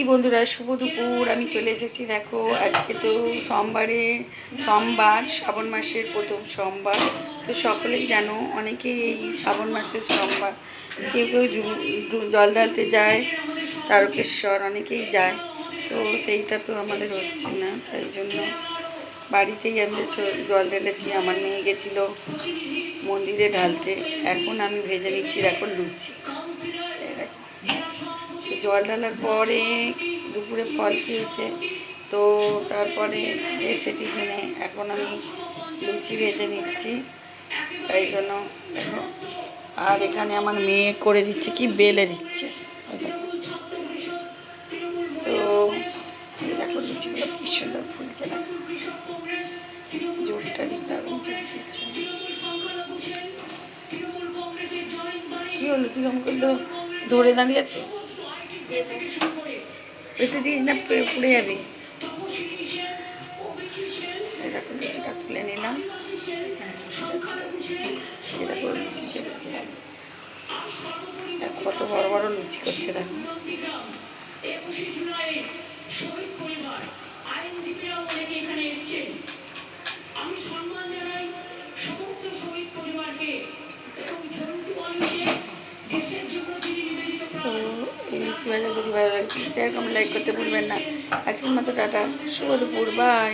বন্ধুরা, শুভ দুপুর। আমি চলে এসেছি। দেখো, আজকে তো সোমবার, শ্রাবণ মাসের প্রথম সোমবার। তো সকলেই জানো, অনেকেই এই শ্রাবণ মাসের সোমবার কেউ কেউ জল ঢালতে যায় তারকেশ্বর, অনেকেই যায়। তো সেইটা তো আমাদের হচ্ছে না, তাই জন্য বাড়িতেই আমি জল ঢেলেছি। আমার মেয়ে গেছিলো মন্দিরে ঢালতে। এখন আমি ভেজে নিচ্ছি, এখন লুচি। জল ঢালার পরে দুপুরে ফল খেয়েছে, তো তারপরে এসে টিফিনে এখন আমি লুচি ভেজে নিচ্ছি, তাই জন্য দেখো। আর এখানে আমার মেয়ে করে দিচ্ছে কি, বেলে দিচ্ছে। তো এই দেখো লুচিগুলো কি সুন্দর ফুলছে, দেখো জোরটা দিতে হবে, জোর দিচ্ছে। কি হলো, তুই আমাকে ধরে দাঁড়িয়েছিস? পেতে দিস না, পুড়ে যাবে। এরকম লুচিটা তুলে নিলাম। কত বড় বড় লুচি করছে, দেখো। তো এই লুচি ভাজা যদি ভালো লাগে, শেয়ার কমেন্ট লাইক করতে ভুলবেন না। আজকের মতো টাটা, শুভ দুপুর, বাই।